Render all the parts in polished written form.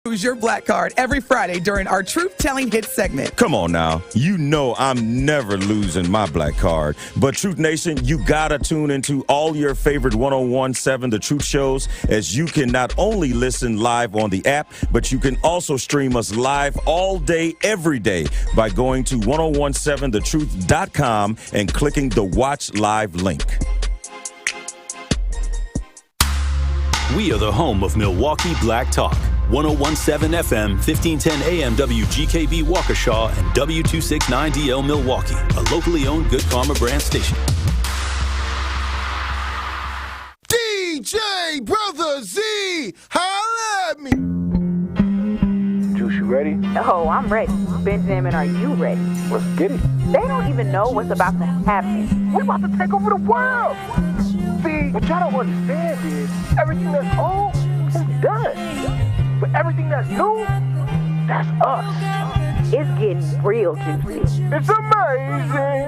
Lose your black card every Friday during our Truth Telling Hits segment. Come on now. You know I'm never losing my black card. But Truth Nation, you gotta tune into all your favorite 1017 The Truth shows, as you can not only listen live on the app, but you can also stream us live all day, every day by going to 1017thetruth.com and clicking the Watch Live link. We are the home of Milwaukee Black Talk. 1017 FM, 1510 AM WGKB Waukesha, and W269DL Milwaukee, a locally owned Good Karma brand station. DJ Brother Z, holla at me. Juice, you ready? Oh, I'm ready. Benjamin, are you ready? Let's get it. They don't even know what's about to happen. We're about to take over the world. See, what y'all don't understand is everything that's old is done. But everything that's new, that's us. It's getting real juicy. It's amazing.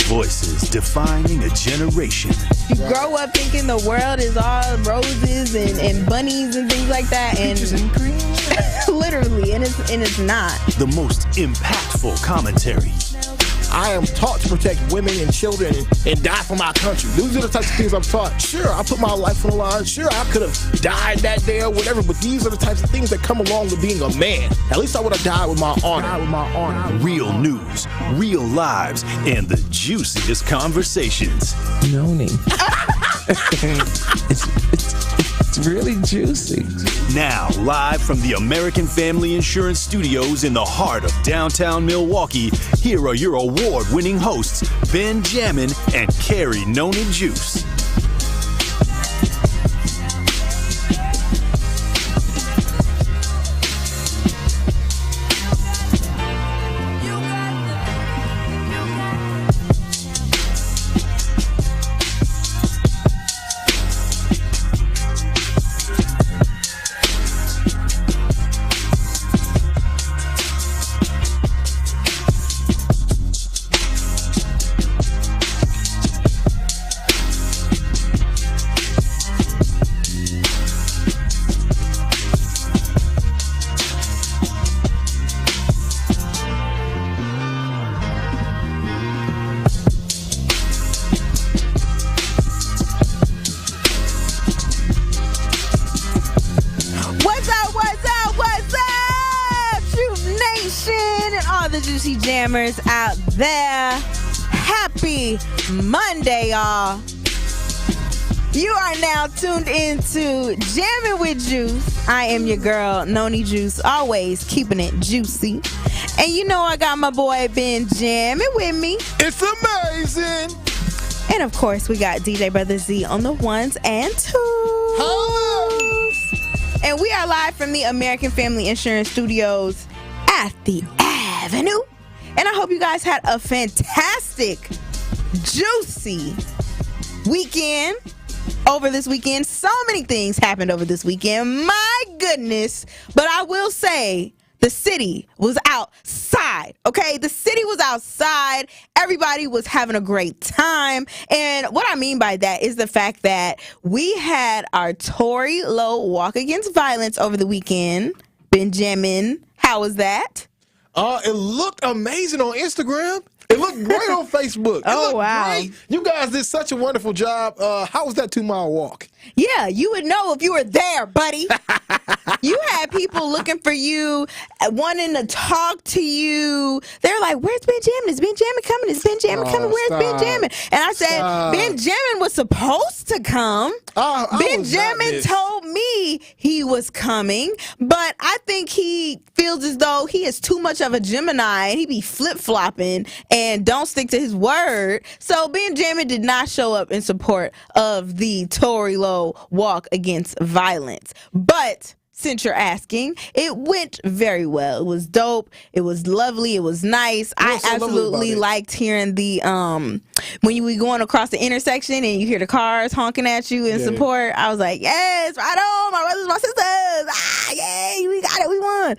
Voices defining a generation. You grow up thinking the world is all roses and bunnies and things like that, and literally, and it's not. The most impactful commentary. I am taught to protect women and children and die for my country. These are the types of things I'm taught. Sure, I put my life on the line. Sure, I could have died that day or whatever, but these are the types of things that come along with being a man. At least I would have died with my honor. Real news, real lives, and the juiciest conversations. Noni. It's really juicy. Now, live from the American Family Insurance Studios in the heart of downtown Milwaukee, here are your award-winning hosts, Ben Jammin and Carrie Noni Juice. Jammers out there, happy Monday, y'all. You are now tuned into Jammin' with Juice. I am your girl, Noni Juice, always keeping it juicy. And you know I got my boy Ben Jammin' with me. It's amazing. And of course, we got DJ Brother Z on the ones and twos. Hello. And we are live from the American Family Insurance Studios at the Avenue. And I hope you guys had a fantastic, juicy weekend over this weekend. So many things happened over this weekend. My goodness. But I will say the city was outside, okay? The city was outside. Everybody was having a great time. And what I mean by that is the fact that we had our Tory Lowe Walk Against Violence over the weekend. Benjamin, how was that? It looked amazing on Instagram. It looked great on Facebook. Oh, wow. Great. You guys did such a wonderful job. How was that 2-mile walk? Yeah, you would know if you were there, buddy. You had people looking for you, wanting to talk to you. They're like, where's Benjamin? Is Benjamin coming? Is Benjamin coming? Where's Benjamin? And I said, Benjamin was supposed to come. Benjamin told me he was coming, but I think he feels as though he is too much of a Gemini and he be flip-flopping and don't stick to his word. So Benjamin did not show up in support of the Tory Lowe Walk Against Violence. But since you're asking, it went very well. It was dope. It was lovely. It was nice. I absolutely liked hearing the when you were going across the intersection and you hear the cars honking at you in support. I was like, yes, right on, my brothers, my sisters. Yay, we got it, we won.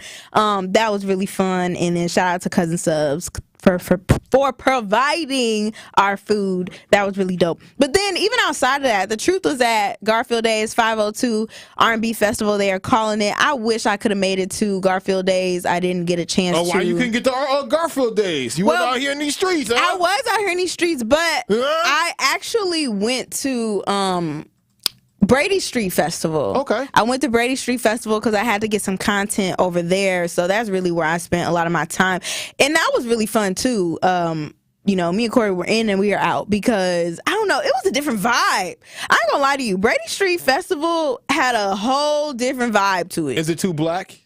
That was really fun. And then shout out to Cousin Subs for providing our food. That was really dope. But then even outside of that, the truth was that Garfield Days 502 R&B Festival, they are calling it. I wish I could have made it to Garfield Days. I didn't get a chance to. Oh, why you couldn't get to Garfield Days? You were out here in these streets, huh? I was out here in these streets, but I actually went to Brady Street Festival. Okay. I went to Brady Street Festival because I had to get some content over there. So that's really where I spent a lot of my time. And that was really fun too. You know, me and Corey were in and we were out because, I don't know, it was a different vibe. I ain't gonna lie to you. Brady Street Festival had a whole different vibe to it. Is it too black?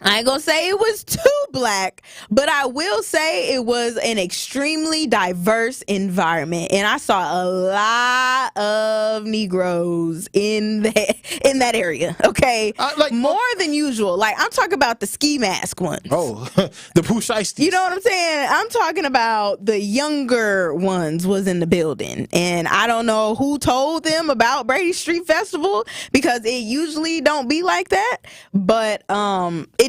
I ain't gonna say it was too black, but I will say it was an extremely diverse environment, and I saw a lot of Negroes in that area. Okay, more than usual. Like, I'm talking about the ski mask ones. Oh, the Pusheisties. You know what I'm saying? I'm talking about the younger ones was in the building, and I don't know who told them about Brady Street Festival because it usually don't be like that, but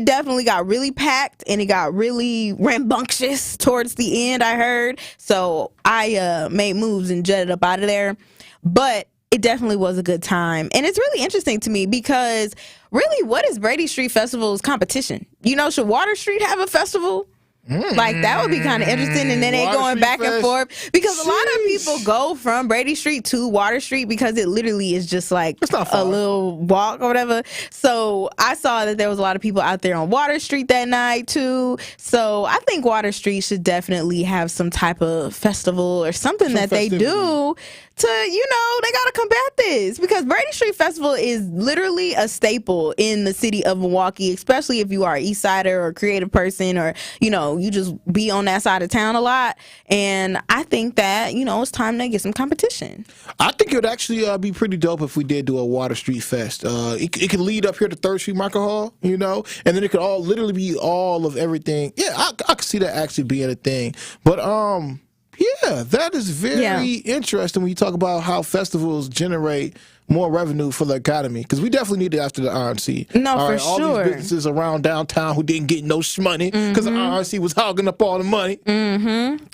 it definitely got really packed and it got really rambunctious towards the end, I heard. So I made moves and jetted up out of there. But it definitely was a good time. And it's really interesting to me because really, what is Brady Street Festival's competition? You know, should Water Street have a festival? Like, that would be kind of interesting, and then they going Street back Fest. And forth because a lot of people go from Brady Street to Water Street because it literally is just like a little walk or whatever. So I saw that there was a lot of people out there on Water Street that night too. So I think Water Street should definitely have some type of festival or something that they do to, you know, they gotta combat this because Brady Street Festival is literally a staple in the city of Milwaukee, especially if you are an East Sider or a creative person or, you know, you just be on that side of town a lot. And I think that, you know, it's time to get some competition. I think it would actually be pretty dope if we did do a Water Street Fest. It could lead up here to 3rd Street Market Hall, you know, and then it could all literally be all of everything. Yeah, I could see that actually being a thing. But yeah, that is very interesting when you talk about how festivals generate more revenue for the economy, because we definitely need it after the RNC. No, all for right, all sure. these businesses around downtown who didn't get no money because the RNC was hogging up all the money.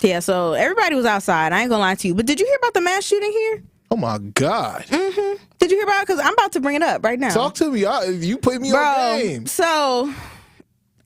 Yeah, so everybody was outside. I ain't gonna lie to you. But did you hear about the mass shooting here? Oh my God. Did you hear about it? Because I'm about to bring it up right now. Talk to me. You put me on game. So,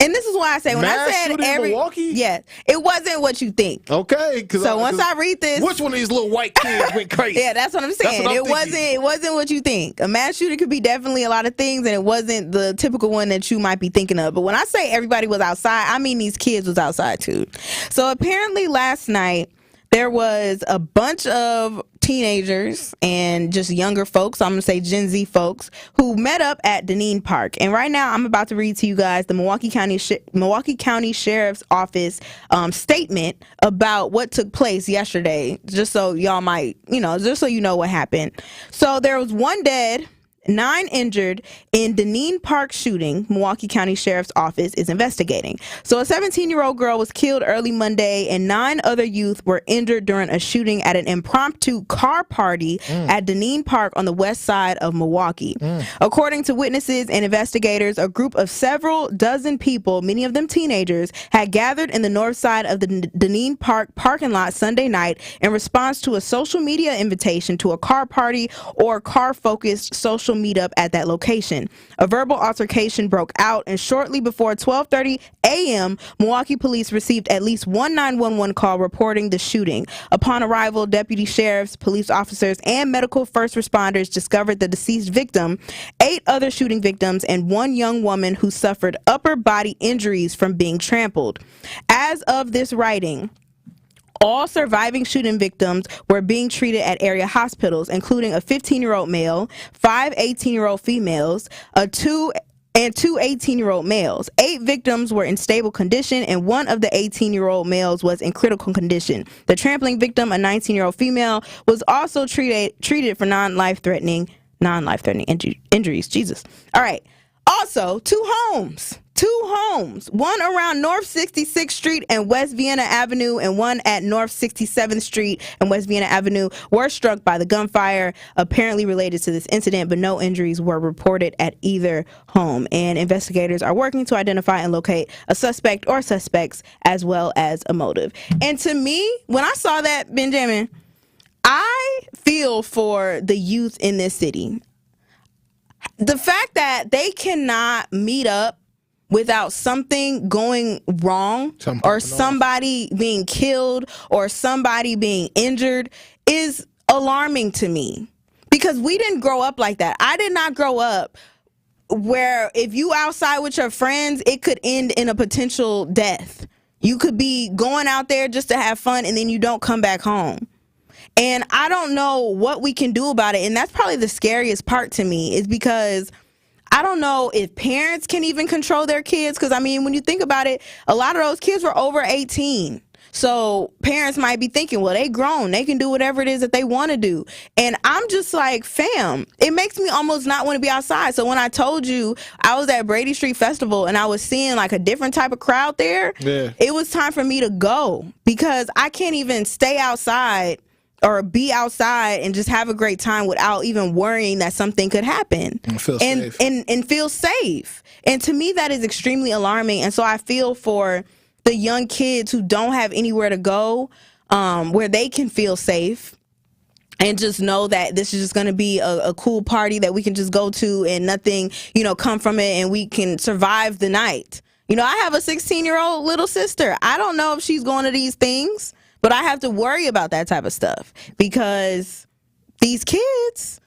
and this is why I say when mass I said shooting in Milwaukee? Yes, it wasn't what you think. Okay. So once I read this, which one of these little white kids went crazy? Yeah, that's what I'm saying. It wasn't what you think. A mass shooting could be definitely a lot of things, and it wasn't the typical one that you might be thinking of. But when I say everybody was outside, I mean these kids was outside too. So apparently last night there was a bunch of teenagers and just younger folks, I'm going to say Gen Z folks, who met up at Denine Park. And right now I'm about to read to you guys the Milwaukee County Sheriff's Office statement about what took place yesterday, just so y'all might, you know, just so you know what happened. So there was 1 dead, 9 injured in Denine Park shooting. Milwaukee County Sheriff's Office is investigating. So a 17-year-old girl was killed early Monday and 9 other youth were injured during a shooting at an impromptu car party at Denine Park on the west side of Milwaukee. According to witnesses and investigators, a group of several dozen people, many of them teenagers, had gathered in the north side of the Denine Park parking lot Sunday night in response to a social media invitation to a car party or car-focused social meetup at that location. A verbal altercation broke out, and shortly before 12:30 a.m., Milwaukee police received at least one 911 call reporting the shooting. Upon arrival, deputy sheriffs, police officers, and medical first responders discovered the deceased victim, 8 other shooting victims, and 1 young woman who suffered upper body injuries from being trampled. As of this writing, all surviving shooting victims were being treated at area hospitals, including a 15-year-old male, 5 18-year-old females, two 18-year-old males. 8 victims were in stable condition, and 1 of the 18-year-old males was in critical condition. The trampling victim, a 19-year-old female, was also treated for non-life-threatening injuries. Jesus. All right. Also, 2 homes 2 homes, one around North 66th Street and West Vienna Avenue, and one at North 67th Street and West Vienna Avenue, were struck by the gunfire, apparently related to this incident, but no injuries were reported at either home. And investigators are working to identify and locate a suspect or suspects, as well as a motive. And to me, when I saw that, Benjamin, I feel for the youth in this city. The fact that they cannot meet up without something going wrong, or somebody being killed, or somebody being injured, is alarming to me, because we didn't grow up like that. I did not grow up where if you outside with your friends, it could end in a potential death. You could be going out there just to have fun, and then you don't come back home. And I don't know what we can do about it. And that's probably the scariest part to me, is because I don't know if parents can even control their kids. Because, I mean, when you think about it, a lot of those kids were over 18. So parents might be thinking, well, they grown. They can do whatever it is that they want to do. And I'm just like, fam, it makes me almost not want to be outside. So when I told you I was at Brady Street Festival and I was seeing like a different type of crowd there, it was time for me to go, because I can't even stay outside or be outside and just have a great time without even worrying that something could happen and feel safe. And to me, that is extremely alarming. And so I feel for the young kids who don't have anywhere to go, where they can feel safe and just know that this is just going to be a cool party that we can just go to and nothing, come from it, and we can survive the night. I have a 16-year-old little sister. I don't know if she's going to these things, but I have to worry about that type of stuff, because these kids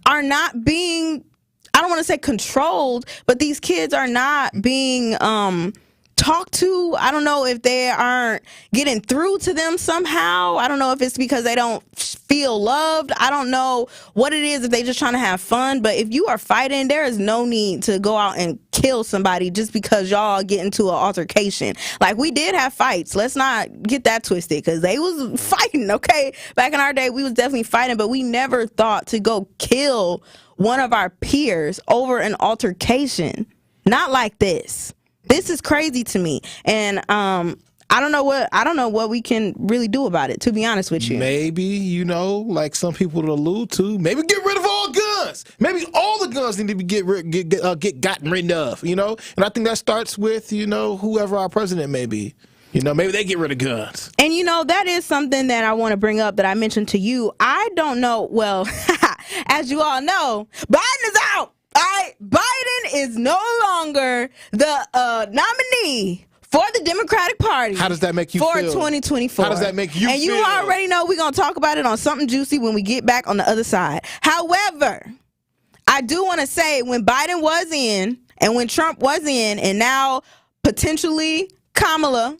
are not being, I don't want to say controlled, but these kids are not being talked to. I don't know if they aren't getting through to them somehow. I don't know if it's because they don't feel loved. I don't know what it is, if they just trying to have fun. But if you are fighting, there is no need to go out and kill somebody just because y'all get into an altercation. Like, we did have fights. Let's not get that twisted, because they was fighting, okay? Back in our day, we was definitely fighting, but we never thought to go kill one of our peers over an altercation. Not like this. This is crazy to me, and I don't know what we can really do about it, to be honest with you. Maybe, like some people would allude to, maybe get rid of all guns. Maybe all the guns need to be get gotten rid of, And I think that starts with, whoever our president may be. Maybe they get rid of guns. And, that is something that I want to bring up that I mentioned to you. I don't know. Well, as you all know, Biden is out. Biden is no longer the nominee for the Democratic Party. How does that make you feel? For 2024. How does that make you feel? And you already know we're going to talk about it on Something Juicy when we get back on the other side. However, I do want to say, when Biden was in and when Trump was in, and now potentially Kamala,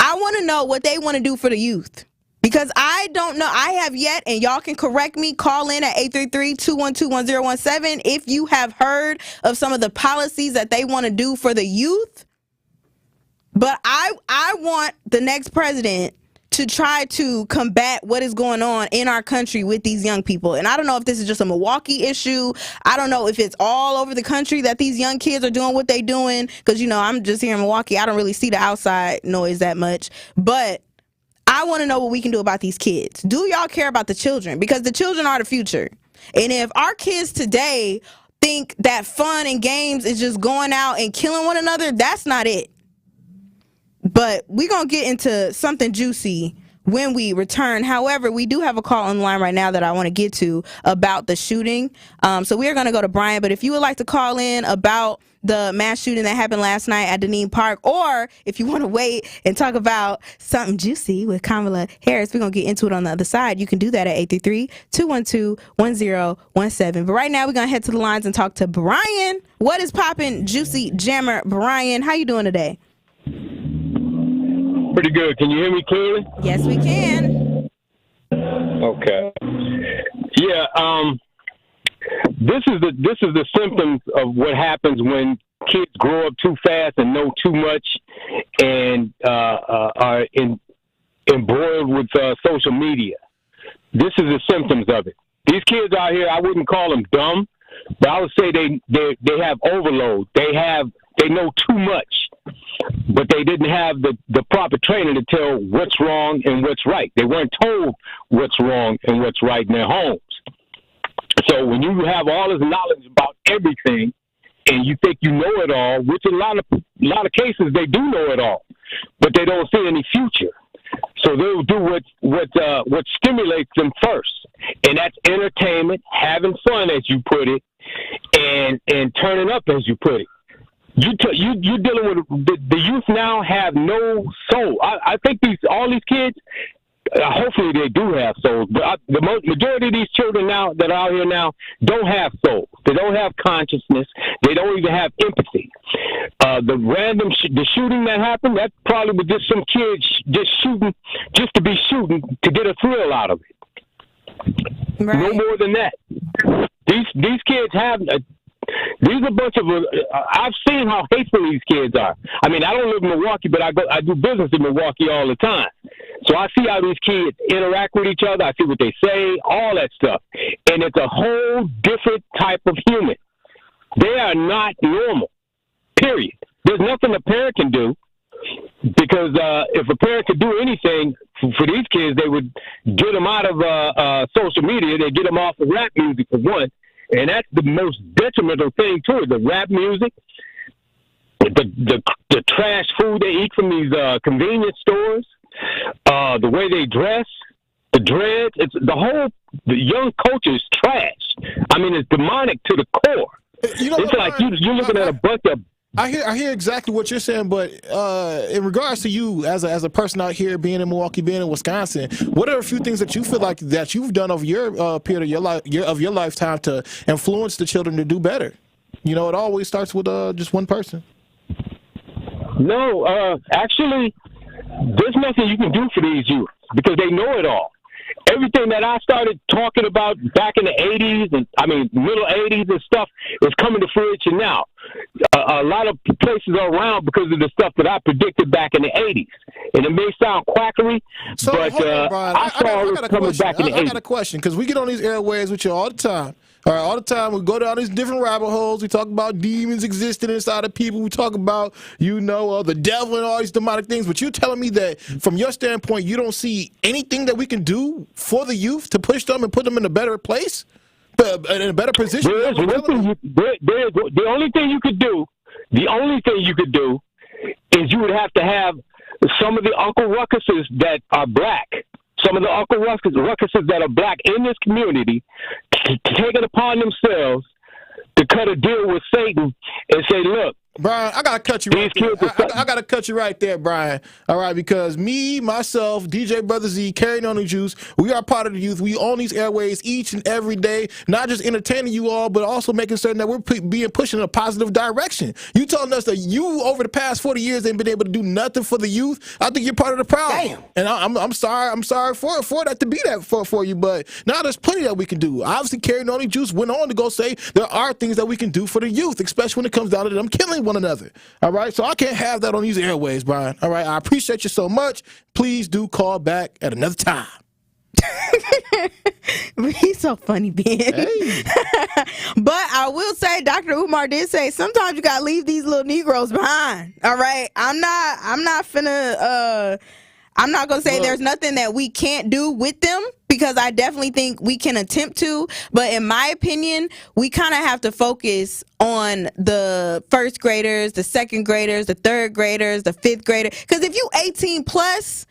I want to know what they want to do for the youth. Because I don't know. I have yet, and y'all can correct me, call in at 833-212-1017 if you have heard of some of the policies that they want to do for the youth. But I want the next president to try to combat what is going on in our country with these young people. And I don't know if this is just a Milwaukee issue. I don't know if it's all over the country that these young kids are doing what they're doing. Because, I'm just here in Milwaukee. I don't really see the outside noise that much. But I want to know what we can do about these kids. Do y'all care about the children? Because the children are the future. And if our kids today think that fun and games is just going out and killing one another, that's not it. But we're going to get into something juicy when we return. However, we do have a call on the line right now that I want to get to about the shooting. So we are going to go to Brian. But if you would like to call in about the mass shooting that happened last night at Denine Park, or if you want to wait and talk about something juicy with Kamala Harris, we're going to get into it on the other side. You can do that at 833-212-1017. But right now, we're going to head to the lines and talk to Brian. What is poppin', Juicy Jammer? Brian, how you doing today? Pretty good. Can you hear me clearly? Yes, we can. Okay. Yeah. This is the symptoms of what happens when kids grow up too fast and know too much, and are embroiled with social media. This is the symptoms of it. These kids out here, I wouldn't call them dumb, but I would say they have overload. They they know too much, but they didn't have the proper training to tell what's wrong and what's right. They weren't told what's wrong and what's right in their homes. So when you have all this knowledge about everything and you think you know it all, which in a lot of cases they do know it all, but they don't see any future. So they'll do what stimulates them first, and that's entertainment, having fun, as you put it, and turning up, as you put it. You're dealing with the youth now have no soul. I think all these kids, hopefully they do have souls, but the majority of these children now that are out here now don't have souls. They don't have consciousness. They don't even have empathy. The shooting that happened, that probably was just some kids just shooting just to be shooting to get a thrill out of it. Right. No more than that. These kids have. These are a bunch of. I've seen how hateful these kids are. I mean, I don't live in Milwaukee, but I do business in Milwaukee all the time. So I see how these kids interact with each other. I see what they say, all that stuff, and it's a whole different type of human. They are not normal. Period. There's nothing a parent can do, because if a parent could do anything for these kids, they would get them out of social media. They'd get them off of rap music, for one. And that's the most detrimental thing to it, the rap music, the trash food they eat from these convenience stores, the way they dress, the dreads. The young culture is trash. I mean, it's demonic to the core. It's like you're looking at a bunch of. I hear exactly what you're saying, but in regards to you as a person out here, being in Milwaukee, being in Wisconsin, what are a few things that you feel like that you've done over your period of your lifetime to influence the children to do better? It always starts with just one person. No, actually, there's nothing you can do for these youth because they know it all. Everything that I started talking about back in the 80s middle 80s and stuff is coming to fruition now. A lot of places are around because of the stuff that I predicted back in the 80s. And it may sound quackery, but I saw it coming back in the 80s. I got a question, because we get on these airways with you all the time. All right, all the time we go down these different rabbit holes. We talk about demons existing inside of people. We talk about, the devil and all these demonic things. But you're telling me that from your standpoint, you don't see anything that we can do for the youth to push them and put them in a better place, in a better position? The only thing you could do is you would have to have some of the Uncle Ruckuses that are black. Some of the Uncle Ruckuses that are black in this community take it upon themselves to cut a deal with Satan and say, look, Brian, I gotta cut you right there. I gotta cut you right there, Brian. All right, because me, myself, DJ Brother Z, Carrying on the Juice, we are part of the youth. We own these airways each and every day, not just entertaining you all, but also making certain that we're being pushed in a positive direction. You telling us that you, over the past 40 years, ain't been able to do nothing for the youth? I think you're part of the problem. Damn. And I'm sorry for that to be that for you, but now there's plenty that we can do. Obviously, Carrying on the Juice went on to go say there are things that we can do for the youth, especially when it comes down to them killing one another. All right, so I can't have that on these airways, Brian. All right, I appreciate you so much. Please do call back at another time. He's so funny, Ben. Hey. But I will say, Dr. Umar did say sometimes you gotta leave these little Negroes behind. All right, I'm not gonna say there's nothing that we can't do with them, because I definitely think we can attempt to. But in my opinion, we kind of have to focus on the first graders, the second graders, the third graders, the fifth grader. Because if you 18 plus,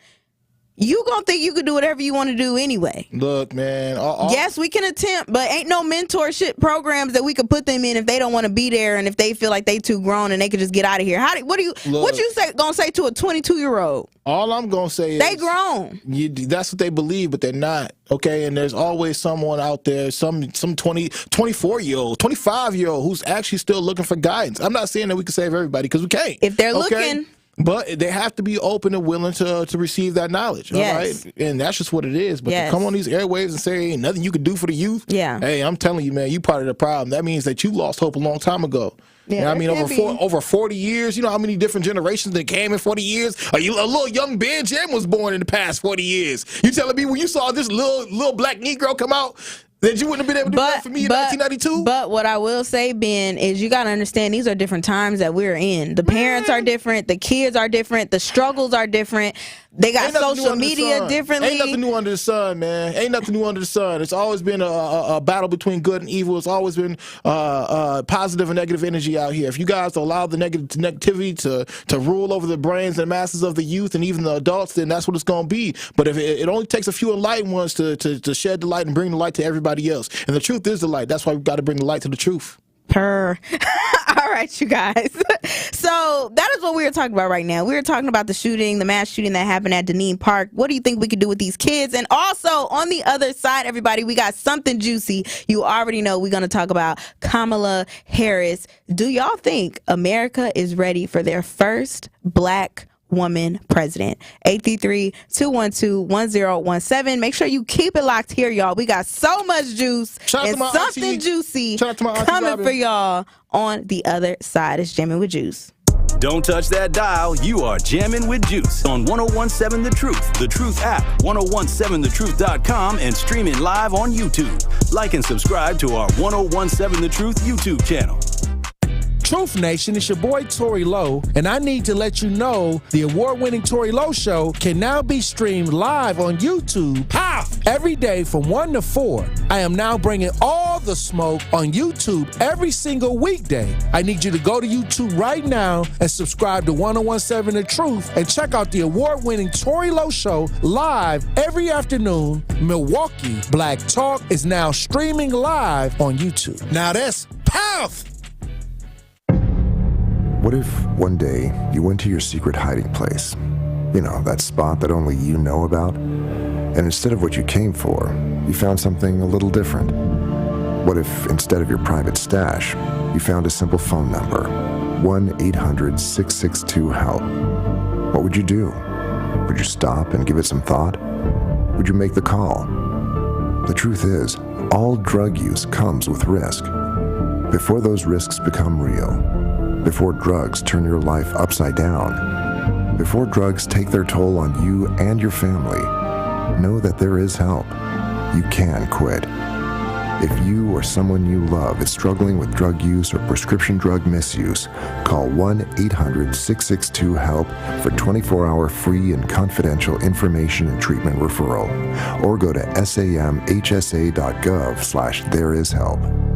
you gonna think you can do whatever you want to do anyway. Look, man. Yes, we can attempt, but ain't no mentorship programs that we could put them in if they don't want to be there and if they feel like they too grown and they could just get out of here. What you gonna say to a 22-year-old? All I'm gonna say is they grown. That's what they believe, but they're not. Okay, and there's always someone out there, some 24-year-old, 25-year-old who's actually still looking for guidance. I'm not saying that we can save everybody, because we can't. If they're looking. But they have to be open and willing to receive that knowledge, all right? And that's just what it is. But to come on these airwaves and say ain't nothing you can do for the youth, hey, I'm telling you, man, you part of the problem. That means that you lost hope a long time ago. Yeah, I mean, over 40 years, you know how many different generations that came in 40 years? A little young Ben Jam was born in the past 40 years. You telling me when you saw this little black Negro come out, That you wouldn't have been able to do that for me in 1992? But what I will say, Ben, is you got to understand these are different times that we're in. The parents are different. The kids are different. The struggles are different. They got social media differently. Ain't nothing new under the sun, man. Ain't nothing new under the sun. It's always been a battle between good and evil. It's always been positive and negative energy out here. If you guys allow the negativity to rule over the brains and masses of the youth and even the adults, then that's what it's going to be. But if it only takes a few enlightened ones to shed the light and bring the light to everybody else. And the truth is the light. That's why we've got to bring the light to the truth. All right, you guys. So that is what we are talking about right now. We are talking about the mass shooting that happened at Denine Park. What do you think we could do with these kids? And also on the other side, everybody, we got something juicy. You already know we're going to talk about Kamala Harris. Do y'all think America is ready for their first black woman president? 833-212-1017. Make sure you keep it locked here, y'all. We got so much juice and something juicy coming for y'all on the other side. It's Jammin' with Juice. Don't touch that dial. You are jamming with Juice on 1017 The Truth, The Truth app, 1017thetruth.com, and streaming live on YouTube. Like and subscribe to our 1017 The Truth YouTube channel. Truth Nation, it's your boy Tory Lowe, and I need to let you know the award-winning Tory Lowe Show can now be streamed live on YouTube every day from 1 to 4. I am now bringing all the smoke on YouTube every single weekday. I need you to go to YouTube right now and subscribe to 1017 The Truth and check out the award-winning Tory Lowe Show live every afternoon. Milwaukee Black Talk is now streaming live on YouTube. Now that's powerful. What if one day you went to your secret hiding place? You know, that spot that only you know about? And instead of what you came for, you found something a little different. What if instead of your private stash, you found a simple phone number, 1-800-662-HELP? What would you do? Would you stop and give it some thought? Would you make the call? The truth is, all drug use comes with risk. Before those risks become real, before drugs turn your life upside down, before drugs take their toll on you and your family, know that there is help. You can quit. If you or someone you love is struggling with drug use or prescription drug misuse, call 1-800-662-HELP for 24-hour free and confidential information and treatment referral, or go to samhsa.gov/thereishelp.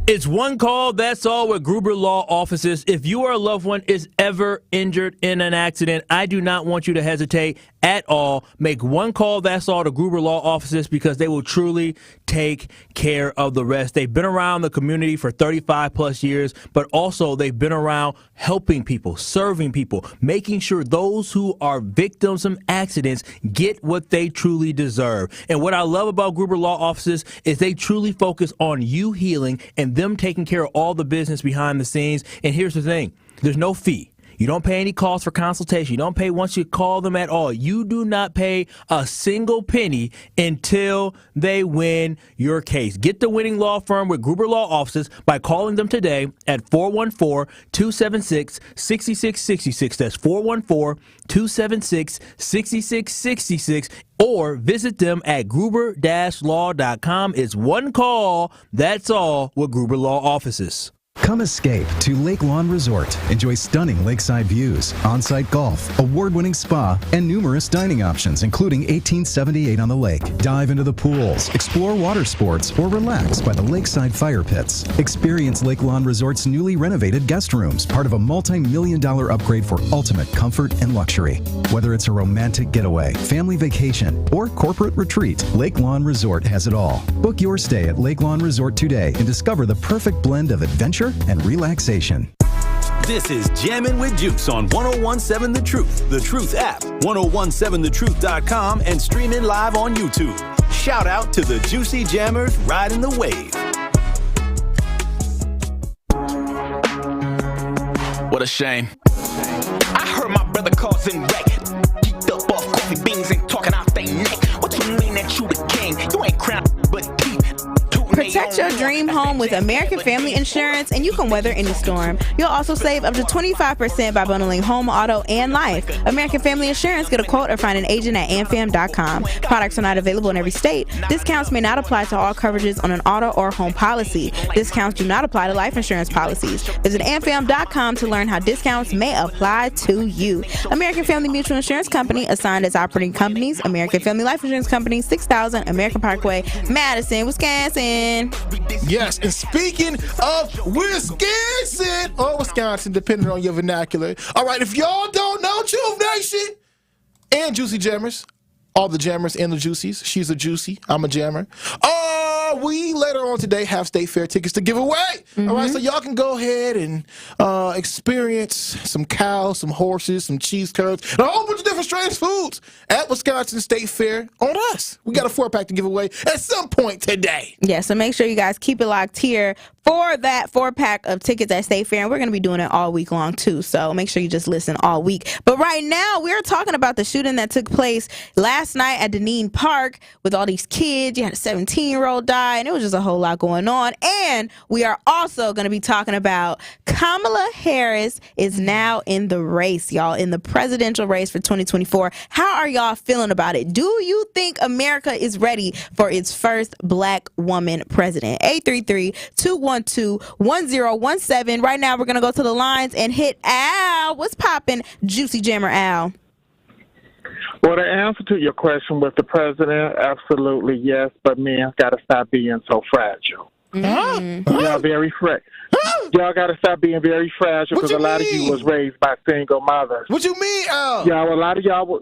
It's one call, that's all with Gruber Law Offices. If you or a loved one is ever injured in an accident, I do not want you to hesitate at all. Make one call, that's all, to Gruber Law Offices, because they will truly take care of the rest. They've been around the community for 35 plus years, but also they've been around helping people, serving people, making sure those who are victims of accidents get what they truly deserve. And what I love about Gruber Law Offices is they truly focus on you healing and them taking care of all the business behind the scenes. And here's the thing, there's no fee. You don't pay any cost for consultation. You don't pay once you call them at all. You do not pay a single penny until they win your case. Get the winning law firm with Gruber Law Offices by calling them today at 414-276-6666. That's 414-276-6666. Or visit them at gruber-law.com. It's one call, that's all, with Gruber Law Offices. Come escape to Lake Lawn Resort. Enjoy stunning lakeside views, on-site golf, award-winning spa, and numerous dining options, including 1878 on the lake. Dive into the pools, explore water sports, or relax by the lakeside fire pits. Experience Lake Lawn Resort's newly renovated guest rooms, part of a multi-million-dollar upgrade for ultimate comfort and luxury. Whether it's a romantic getaway, family vacation, or corporate retreat, Lake Lawn Resort has it all. Book your stay at Lake Lawn Resort today and discover the perfect blend of adventure and relaxation. This is Jammin' with Juice on 1017 The Truth, The Truth app, 1017thetruth.com, and streaming live on YouTube. Shout out to the Juicy Jammers riding the wave. What a shame. I heard my brother causing wreck. Geeked up off coffee beans and talking out they neck. What you mean that you the king? You ain't crowned but deep. Protect Get your dream home with American Family Insurance, and you can weather any storm. You'll also save up to 25% by bundling home, auto, and life. American Family Insurance. Get a quote or find an agent at amfam.com. Products are not available in every state. Discounts may not apply to all coverages on an auto or home policy. Discounts do not apply to life insurance policies. Visit amfam.com to learn how discounts may apply to you. American Family Mutual Insurance Company, assigned as operating companies. American Family Life Insurance Company, 6000 American Parkway, Madison, Wisconsin. Yes, and speaking of Wisconsin, or Wisconsin, depending on your vernacular. All right, if y'all don't know, Truth Nation and Juicy Jammers, all the jammers and the juicies. She's a juicy, I'm a jammer. We later on today have State Fair tickets to give away. Mm-hmm. All right, so y'all can go ahead and experience some cows, some horses, some cheese curds, and a whole bunch of different strange foods at Wisconsin State Fair on us. We got a 4-pack to give away at some point today. Yeah, so make sure you guys keep it locked here for that 4-pack of tickets at State Fair, and we're going to be doing it all week long too, so make sure you just listen all week. But right now, we're talking about the shooting that took place last night at Denine Park with all these kids. You had a 17-year-old die, and it was just a whole lot going on. And we are also going to be talking about Kamala Harris is now in the race, y'all, in the presidential race for 2024. How are y'all feeling about it? Do you think America is ready for its first black woman president? 833-212-1017. Right now, we're going to go to the lines and hit Al. What's popping, Juicy Jammer Al? Well, the answer to your question with the president, absolutely yes, but men got to stop being so fragile. Y'all very fragile. Y'all got to stop being very fragile because a lot of you was raised by single mothers. What you mean, Al? Y'all, a lot of y'all,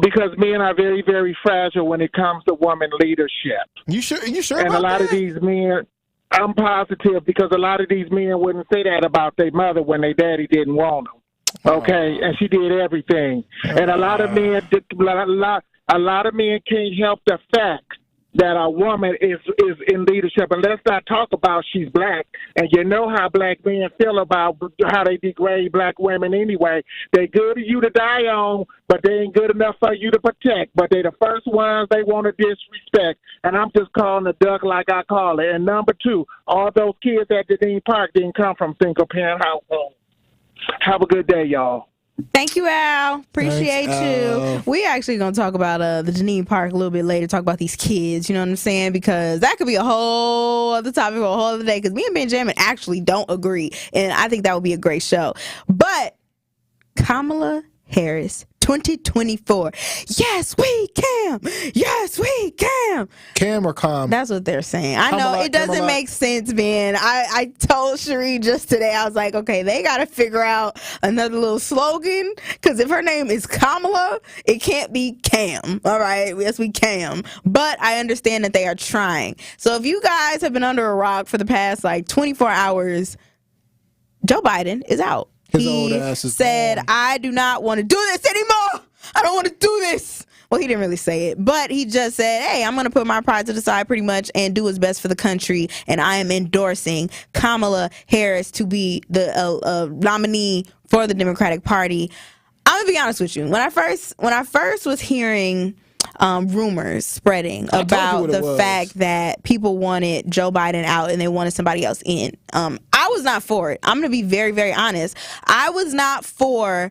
because men are very, very fragile when it comes to woman leadership. You sure and about a lot that? of these men, I'm positive because a lot of these men wouldn't say that about their mother when their daddy didn't want them. Okay, and she did everything. And a lot of men, a lot of men can't help the fact that a woman is in leadership. And let's not talk about she's black. And you know how black men feel about how they degrade black women anyway. They good to you to die on, but they ain't good enough for you to protect. But they the first ones they want to disrespect. And I'm just calling the duck like I call it. And number two, all those kids at Denine Park didn't come from single-parent households. Have a good day, y'all. Thank you, Al. Appreciate you. We actually going to talk about the Denine Park a little bit later, talk about these kids, you know what I'm saying? Because that could be a whole other topic for a whole other day, because me and Benjamin actually don't agree, and I think that would be a great show. But Kamala Harris 2024. Yes, we can. Yes, we can. Cam or calm? That's what they're saying. I know it doesn't make sense, man. I told Cherie just today, I was like, okay, they got to figure out another little slogan, because if her name is Kamala, it can't be Cam. All right? Yes, we can. But I understand that they are trying. So if you guys have been under a rock for the past like 24 hours, Joe Biden is out. His old ass is said, gone. I do not want to do this anymore. I don't want to do this. Well, he didn't really say it, but he just said, hey, I'm going to put my pride to the side pretty much and do what's best for the country. And I am endorsing Kamala Harris to be the nominee for the Democratic Party. I'm going to be honest with you. When I first was hearing rumors spreading about the fact that people wanted Joe Biden out and they wanted somebody else in, I was not for it. I'm going to be very, very honest. I was not for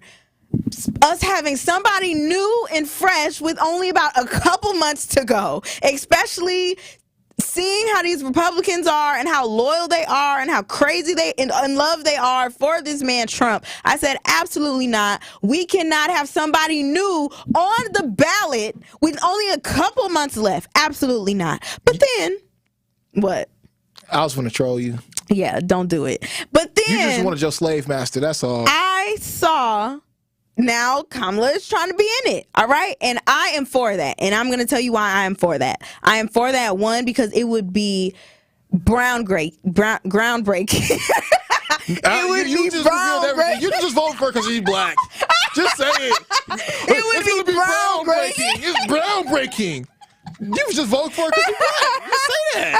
us having somebody new and fresh with only about a couple months to go, especially seeing how these Republicans are and how loyal they are and how crazy they in love they are for this man Trump. I said, absolutely not. We cannot have somebody new on the ballot with only a couple months left. Absolutely not. But then, what? I was going to troll you. Yeah, don't do it. But then you just wanted your slave master. That's all. I saw. Now Kamala is trying to be in it, all right? And I am for that. And I'm going to tell you why I am for that. I am for that, one, because it would be groundbreaking. It would be groundbreaking. You just vote for her because she's black. Just say it. It would be groundbreaking. It's groundbreaking. You just vote for her because she's black. Just say that.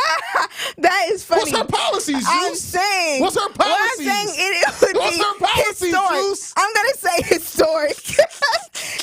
That is funny. What's her policies, Juice? I'm saying. What's her policies? What I'm saying, it would What's be her policies, historic. Juice? I'm going to say historic.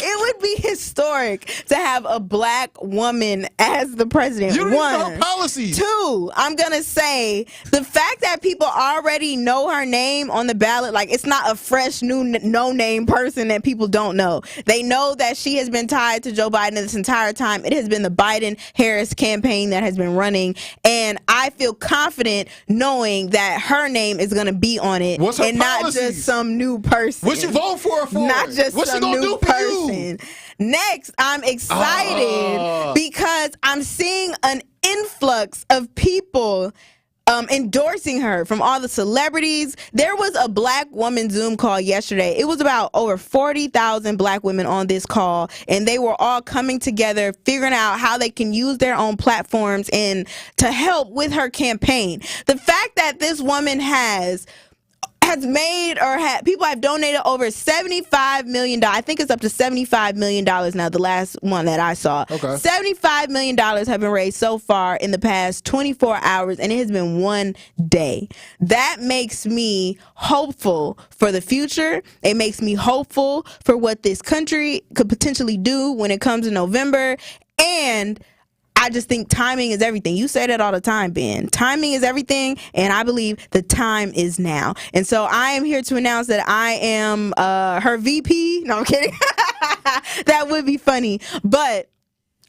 It would would be historic to have a black woman as the president. You don't even know her policies. 2, I'm going to say the fact that people already know her name on the ballot, like it's not a fresh, new, no-name person that people don't know. They know that she has been tied to Joe Biden this entire time. It has been the Biden-Harris campaign that has been running, and I feel confident knowing that her name is going to be on it, and not just some new person. What you vote for her for? Not just what some new person. Next, I'm excited because I'm seeing an influx of people endorsing her from all the celebrities. There was a black woman Zoom call yesterday. It was about over 40,000 black women on this call, and they were all coming together, figuring out how they can use their own platforms and to help with her campaign. The fact that this woman has made people have donated over $75 million. I think it's up to $75 million now, the last one that I saw. Okay. $75 million have been raised so far in the past 24 hours, and it has been one day. That makes me hopeful for the future. It makes me hopeful for what this country could potentially do when it comes to November. And I just think timing is everything. You say that all the time, Ben. Timing is everything, and I believe the time is now. And so I am here to announce that I am her VP. No, I'm kidding. That would be funny. But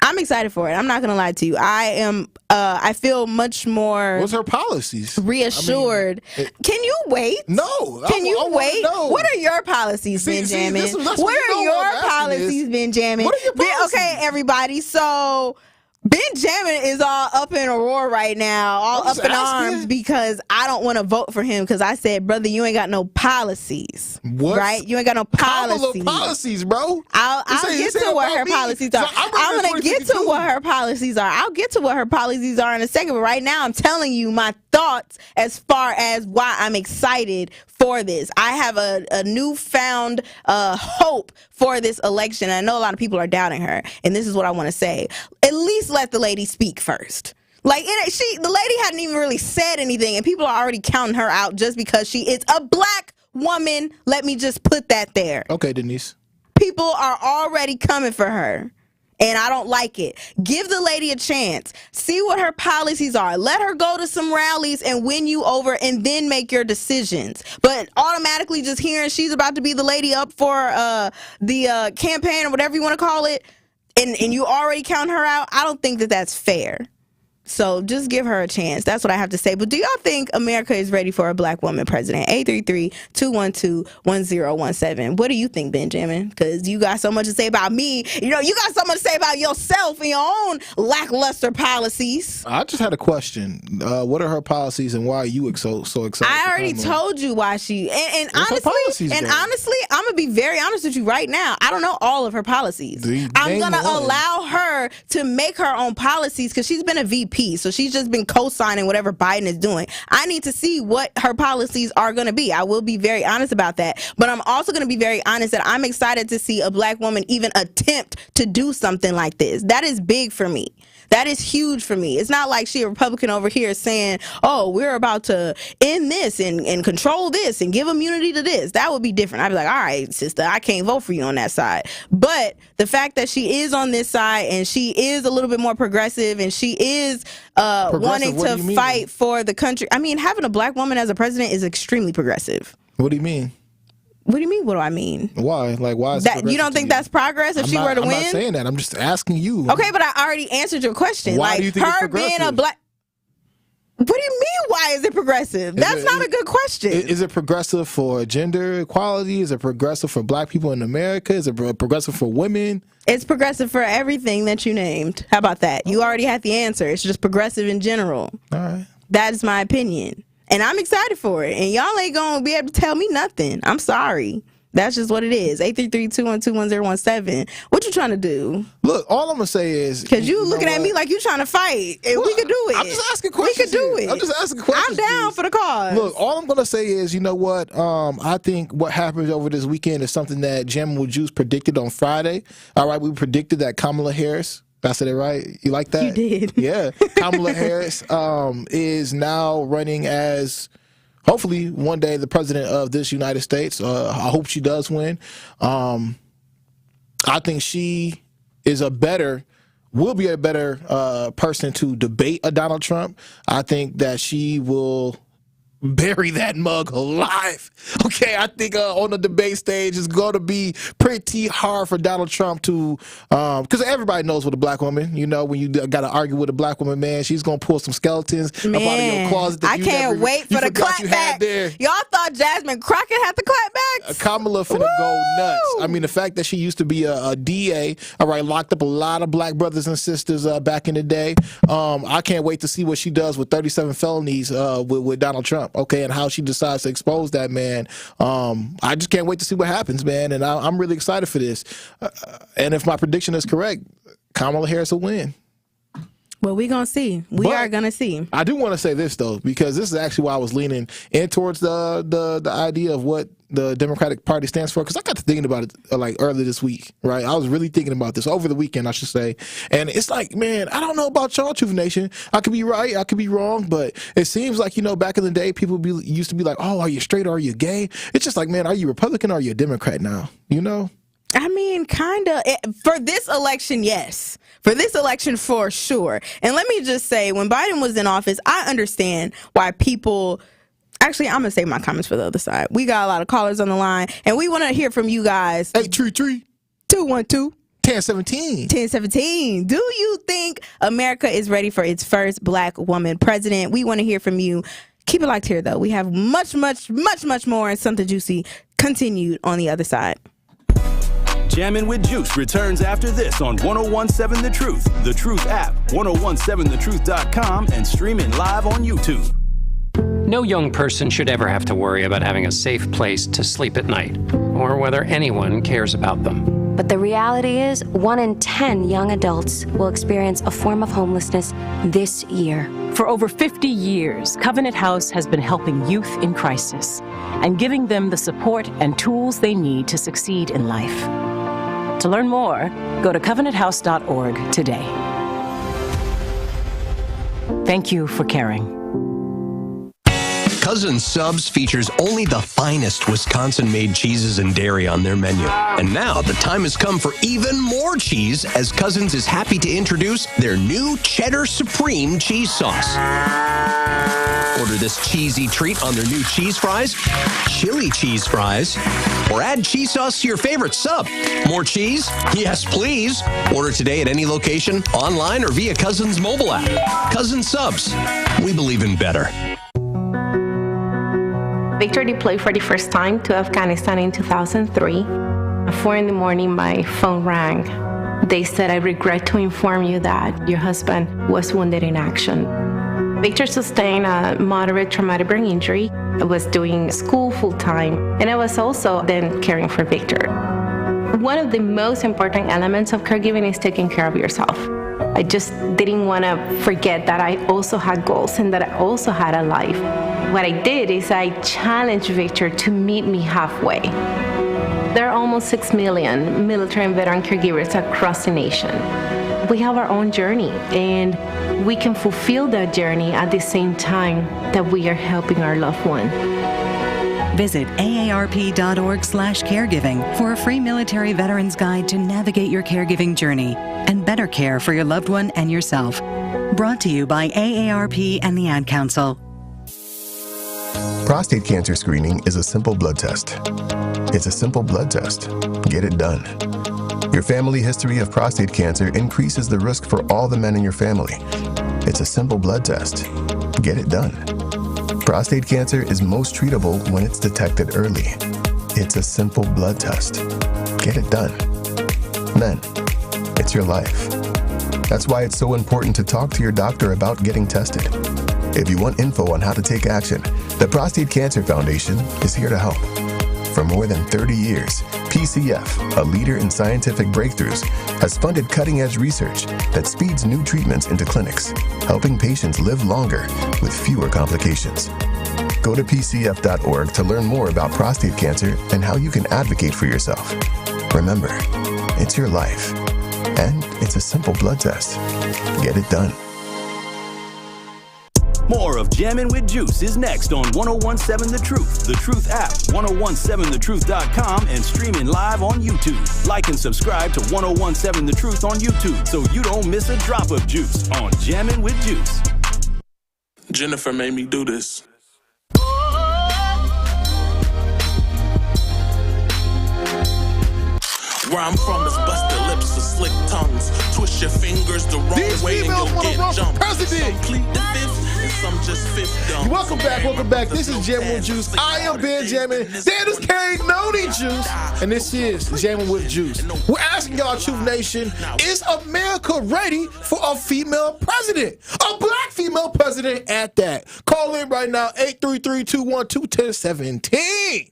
I'm excited for it. I'm not going to lie to you. I feel much more... What's her policies? Reassured. Can you wait? No. Can you wait? What are your policies, Benjamin? What are your policies, Benjamin? What are your policies? Okay, everybody. So... Benjamin is all up in a roar right now, all up in arms because I don't want to vote for him because I said, brother, you ain't got no policies. What? Right? You ain't got no policies. Policies, bro. I'll get to what her policies are. I'm going to get to what her policies are. I'll get to what her policies are in a second. But right now, I'm telling you my thoughts as far as why I'm excited for this. I have a newfound hope for this election. I know a lot of people are doubting her, and this is what I want to say. At least let the lady speak first. Like the lady hadn't even really said anything, and people are already counting her out just because she is a black woman. Let me just put that there. Okay, Denise. People are already coming for her. And I don't like it. Give the lady a chance. See what her policies are. Let her go to some rallies and win you over and then make your decisions. But automatically just hearing she's about to be the lady up for the campaign or whatever you want to call it, and you already count her out, I don't think that that's fair. So just give her a chance. That's what I have to say. But do y'all think America is ready for a black woman president? 833-212-1017. What do you think, Benjamin? Because you got so much to say about me. You know, you got so much to say about yourself and your own lackluster policies. I just had a question. What are her policies and why are you so excited? I already told you why she... And honestly, I'm going to be very honest with you right now. I don't know all of her policies. I'm going to allow her to make her own policies because she's been a VP. So she's just been co-signing whatever Biden is doing. I need to see what her policies are going to be. I will be very honest about that. But I'm also going to be very honest that I'm excited to see a black woman even attempt to do something like this. That is big for me. That is huge for me. It's not like she a Republican over here saying, oh, we're about to end this and control this and give immunity to this. That would be different. I'd be like, all right, sister, I can't vote for you on that side. But the fact that she is on this side and she is a little bit more progressive and she is wanting to fight for the country. I mean, having a black woman as a president is extremely progressive. What do you mean? What do you mean? What do I mean? Why? Like, why is that? You don't think that's progress if she were to win? I'm not saying that. I'm just asking you. Okay, but I already answered your question. Why like, do you think her it's progressive? being a black. What do you mean? Why is it progressive? That's not a good question. Is it progressive for gender equality? Is it progressive for black people in America? Is it progressive for women? It's progressive for everything that you named. How about that? You already had the answer. It's just progressive in general. All right. That is my opinion. And I'm excited for it. And y'all ain't going to be able to tell me nothing. I'm sorry. That's just what it is. 833-212-1017. What you trying to do? Look, all I'm going to say is... Because you looking at me like you trying to fight. And we could do it. I'm just asking questions. We could do it. I'm just asking questions. I'm down for the cause. Look, all I'm going to say is, you know what? I think what happens over this weekend is something that Jammin with Juice predicted on Friday. All right, we predicted that Kamala Harris... I said it right? You like that? You did. Yeah. Kamala Harris is now running as... hopefully one day the president of this United States. I hope she does win. I think she will be a better person to debate a Donald Trump. I think that she will bury that mug alive. Okay, I think on the debate stage it's going to be pretty hard for Donald Trump to, because everybody knows with a black woman, you know, when you got to argue with a black woman, man, she's going to pull some skeletons up out of your closet. That I can't wait for the clapback. Y'all thought Jasmine Crockett had the clapbacks? Kamala finna go nuts. I mean, the fact that she used to be a DA, all right, locked up a lot of black brothers and sisters back in the day. I can't wait to see what she does with 37 felonies with Donald Trump. Okay, and how she decides to expose that man. I just can't wait to see what happens, man. And I'm really excited for this. And if my prediction is correct, Kamala Harris will win. Well, we're going to see. We are going to see. I do want to say this, though, because this is actually why I was leaning in towards the idea of what the Democratic Party stands for, because I got to thinking about it like earlier this week, right? I was really thinking about this over the weekend, I should say. And it's like, man, I don't know about y'all, Truth Nation. I could be right, I could be wrong, but it seems like, you know, back in the day, people used to be like, oh, are you straight or are you gay? It's just like, man, are you Republican or are you a Democrat now? You know? I mean, kind of. For this election, yes. For this election, for sure. And let me just say, when Biden was in office, I understand why people... Actually, I'm going to save my comments for the other side. We got a lot of callers on the line, and we want to hear from you guys. 833-212-1017. Do you think America is ready for its first black woman president? We want to hear from you. Keep it locked here, though. We have much, much, much, much more and something juicy continued on the other side. Jammin' with Juice returns after this on 1017 The Truth, The Truth app, 1017thetruth.com, and streaming live on YouTube. No young person should ever have to worry about having a safe place to sleep at night, or whether anyone cares about them. But the reality is, 1 in 10 young adults will experience a form of homelessness this year. For over 50 years, Covenant House has been helping youth in crisis and giving them the support and tools they need to succeed in life. To learn more, go to covenanthouse.org today. Thank you for caring. Cousin Subs features only the finest Wisconsin-made cheeses and dairy on their menu. And now the time has come for even more cheese, as Cousins is happy to introduce their new Cheddar Supreme cheese sauce. Order this cheesy treat on their new cheese fries, chili cheese fries, or add cheese sauce to your favorite sub. More cheese? Yes, please. Order today at any location, online, or via Cousins mobile app. Cousin Subs. We believe in better. Victor deployed for the first time to Afghanistan in 2003. At 4 a.m, my phone rang. They said, I regret to inform you that your husband was wounded in action. Victor sustained a moderate traumatic brain injury. I was doing school full-time, and I was also then caring for Victor. One of the most important elements of caregiving is taking care of yourself. I just didn't want to forget that I also had goals and that I also had a life. What I did is I challenged Victor to meet me halfway. There are almost 6 million military and veteran caregivers across the nation. We have our own journey, and we can fulfill that journey at the same time that we are helping our loved one. Visit aarp.org/caregiving for a free military veterans guide to navigate your caregiving journey and better care for your loved one and yourself. Brought to you by AARP and the Ad Council. Prostate cancer screening is a simple blood test. It's a simple blood test. Get it done. Your family history of prostate cancer increases the risk for all the men in your family. It's a simple blood test. Get it done. Prostate cancer is most treatable when it's detected early. It's a simple blood test. Get it done. Men, it's your life. That's why it's so important to talk to your doctor about getting tested. If you want info on how to take action, the Prostate Cancer Foundation is here to help. For more than 30 years, PCF, a leader in scientific breakthroughs, has funded cutting-edge research that speeds new treatments into clinics, helping patients live longer with fewer complications. Go to pcf.org to learn more about prostate cancer and how you can advocate for yourself. Remember, it's your life, and it's a simple blood test. Get it done. More of Jammin' with Juice is next on 1017 The Truth, The Truth app, 1017thetruth.com, and streaming live on YouTube. Like and subscribe to 1017 The Truth on YouTube so you don't miss a drop of juice on Jammin' with Juice. Jennifer made me do this. Where I'm from is busted lips or slick tongues. Twist your fingers the wrong way and you'll get jumped. Some plead the fifth and some just fifth dumb. Welcome back. This is Jammin' with Juice. I am Ben Jammin. That is Carrie Noni Juice. And this is Jammin' with Juice. We're asking y'all, Truth Nation, is America ready for a female president? A black female president at that. Call in right now, 833-212-1017.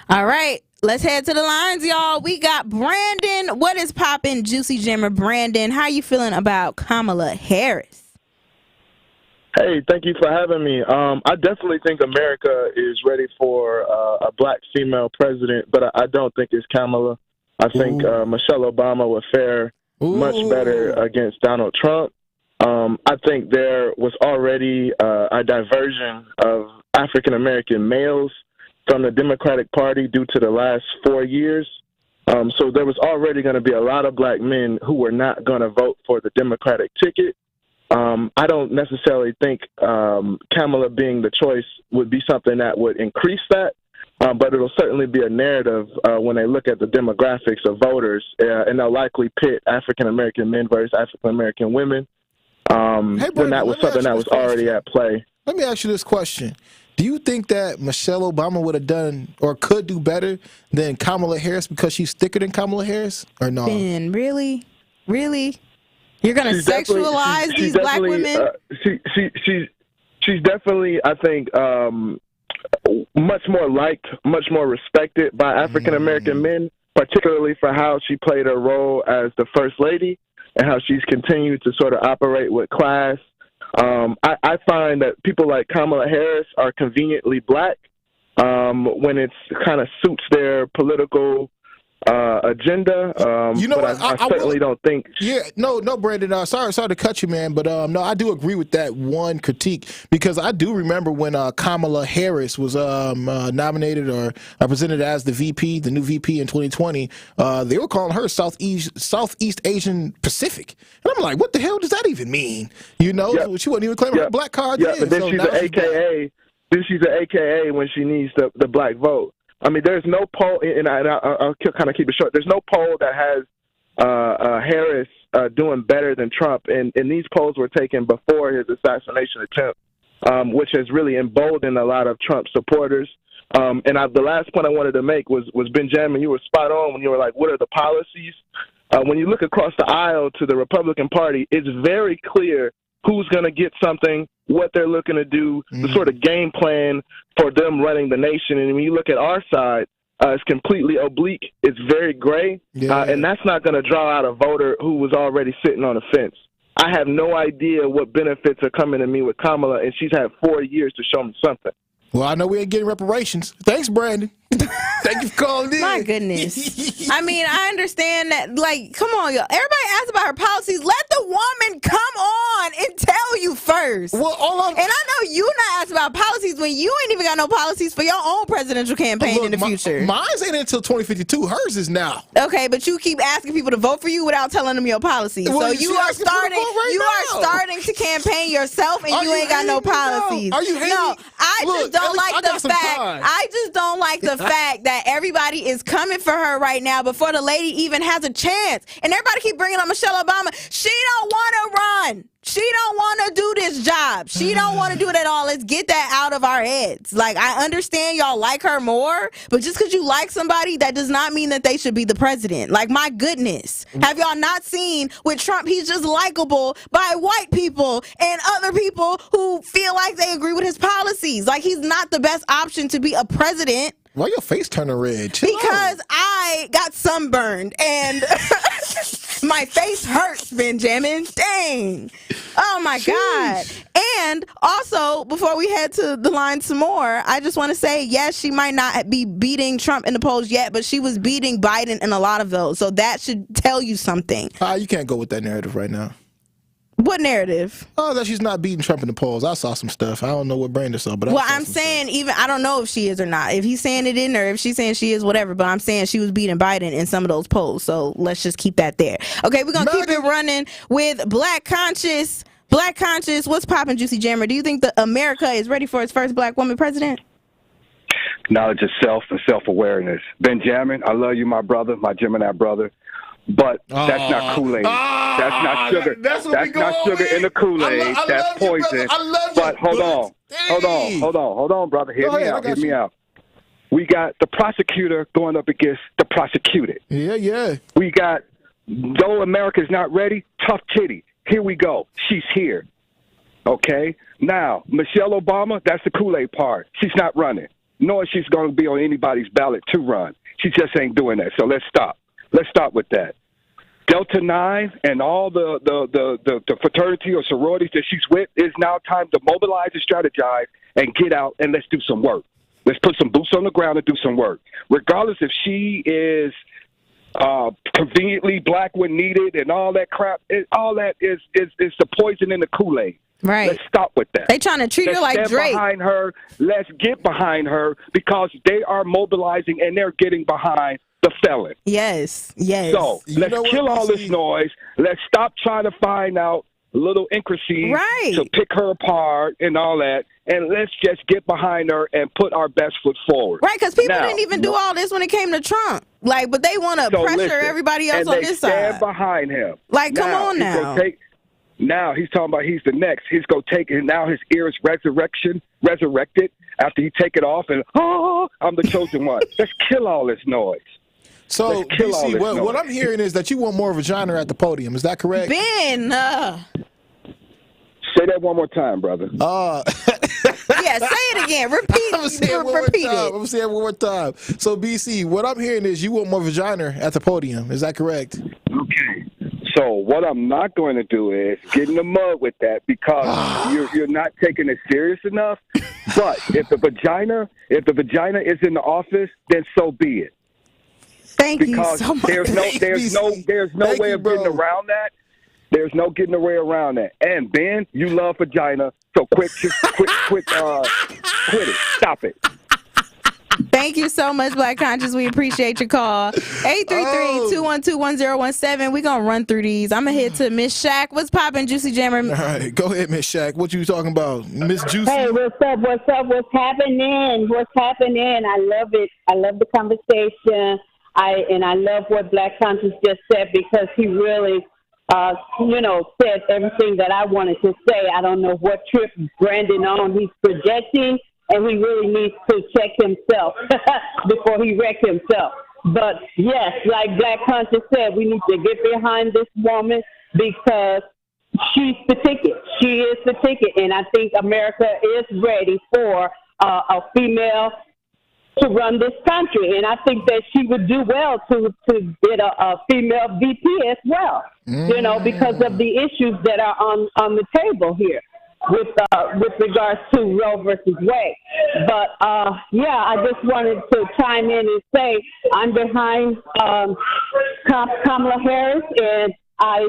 All right. Let's head to the lines, y'all. We got Brandon. What is poppin', Juicy Jammer? Brandon, how you feeling about Kamala Harris? Hey, thank you for having me. I definitely think America is ready for a black female president, but I don't think it's Kamala. I think Michelle Obama would fare much better against Donald Trump. I think there was already a diversion of African-American males from the Democratic Party due to the last 4 years. So there was already going to be a lot of black men who were not going to vote for the Democratic ticket. I don't necessarily think Kamala being the choice would be something that would increase that, but it'll certainly be a narrative when they look at the demographics of voters, and they'll likely pit African-American men versus African-American women. When that was something that was already at play. Let me ask you this question. Do you think that Michelle Obama would have done or could do better than Kamala Harris because she's thicker than Kamala Harris, or no? Ben, really? You're going to sexualize these black women? She's definitely, I think, much more liked, much more respected by African-American men, particularly for how she played her role as the First Lady and how she's continued to sort of operate with class. I find that people like Kamala Harris are conveniently black when it kind of suits their political agenda. But I certainly don't think. Yeah, no, Brandon. Sorry to cut you, man. But no, I do agree with that one critique, because I do remember when Kamala Harris was nominated or presented as the VP, the new VP in 2020. They were calling her Southeast Asian Pacific, and I'm like, what the hell does that even mean? You know, she wasn't even claiming her black card. Yeah, but then she's an AKA. Then she's an AKA when she needs the black vote. I mean, there's no poll, and I'll kind of keep it short. There's no poll that has Harris doing better than Trump, and these polls were taken before his assassination attempt, which has really emboldened a lot of Trump supporters. The last point I wanted to make was Benjamin, you were spot on when you were like, what are the policies? When you look across the aisle to the Republican Party, it's very clear who's going to get something, what they're looking to do, the sort of game plan for them running the nation. And when you look at our side, it's completely oblique. It's very gray. And that's not going to draw out a voter who was already sitting on the fence. I have no idea what benefits are coming to me with Kamala, and she's had 4 years to show me something. Well, I know we ain't getting reparations. Thanks, Brandon. Thank you for calling in. My goodness. I mean, I understand that. Like, come on, y'all. Everybody asks about her policies. Let the woman come on and tell you first. Well, and I know you not asking about policies when you ain't even got no policies for your own presidential campaign in the future. Mine's ain't until 2052. Hers is now. Okay, but you keep asking people to vote for you without telling them your policies. Well, so you are starting to campaign yourself, and you ain't got no policies. Are you hating? No, I just don't like the fact that everybody is coming for her right now before the lady even has a chance. And everybody keep bringing up Michelle Obama. She don't want to run. She don't want to do this job. She don't want to do it at all. Let's get that out of our heads. Like, I understand y'all like her more, but just because you like somebody, that does not mean that they should be the president. Like, my goodness. Have y'all not seen with Trump, he's just likable by white people and other people who feel like they agree with his policies. Like, he's not the best option to be a president. Why your face turning red? Because I got sunburned and my face hurts, Benjamin. Dang. Oh, my God. And also, before we head to the line some more, I just want to say, yes, she might not be beating Trump in the polls yet, but she was beating Biden in a lot of those. So that should tell you something. You can't go with that narrative right now. What narrative? Oh, that she's not beating Trump in the polls. I saw some stuff. I don't know what Brandon saw, but I'm saying I don't know if she is or not. If he's saying it in or if she's saying she is, whatever. But I'm saying she was beating Biden in some of those polls. So let's just keep that there. Okay, we're gonna keep it running with Black Conscious. Black Conscious, what's poppin', Juicy Jammer? Do you think that America is ready for its first black woman president? Knowledge of self and self-awareness. Benjamin, I love you, my brother, my Gemini brother. But that's not Kool-Aid. That's not sugar. That's not sugar in the Kool-Aid. That's poison. But hold on, brother. Hear me out. We got the prosecutor going up against the prosecuted. Yeah. We got, though America's not ready, tough titty. Here we go. She's here. Okay? Now, Michelle Obama, that's the Kool-Aid part. She's not running. Nor she's going to be on anybody's ballot to run. She just ain't doing that. So let's stop. Let's start with that. Delta 9 and all the fraternity or sororities that she's with, it's now time to mobilize and strategize and get out and let's do some work. Let's put some boots on the ground and do some work. Regardless if she is conveniently black when needed and all that crap, all that is the poison in the Kool-Aid. Right. Let's stop with that. They trying to treat her like Drake. Behind her. Let's get behind her because they are mobilizing and they're getting behind the felon. Yes. So let's kill all this noise. Let's stop trying to find out little intricacies to pick her apart and all that. And let's just get behind her and put our best foot forward. Right, because people didn't even do all this when it came to Trump. But they want to pressure everybody else on this side. Stand behind him. Come on now. Now he's talking about he's the next. He's going to take it. Now his ear is resurrected after he take it off and, I'm the chosen one. Let's kill all this noise. So, BC, what I'm hearing is that you want more vagina at the podium. Is that correct? Ben! Say that one more time, brother. Yeah, say it again. Repeat. I'm going to say it one more time. So, BC, what I'm hearing is you want more vagina at the podium. Is that correct? Okay. So what I'm not going to do is get in the mud with that because you're not taking it serious enough. But if the vagina is in the office, then so be it. Thank you so much. There's no way of getting around that. There's no getting away around that. And Ben, you love vagina, so quit it. Stop it. Thank you so much, Black Conscious. We appreciate your call. 833-212-1017. We're going to run through these. I'm going to head to Miss Shaq. What's poppin', Juicy Jammer? All right, go ahead, Miss Shaq. What you talking about? Miss Juicy? Hey, what's up? What's happening? I love it. I love the conversation. I love what Black Conscious just said because he really, said everything that I wanted to say. I don't know what trip Brandon on. He's projecting. And he really needs to check himself before he wrecks himself. But, yes, like Black Conscious said, we need to get behind this woman because she's the ticket. She is the ticket. And I think America is ready for a female to run this country. And I think that she would do well to get a female VP as well, because of the issues that are on the table here. With regards to Roe versus Wade. But, I just wanted to chime in and say I'm behind Kamala Harris, and I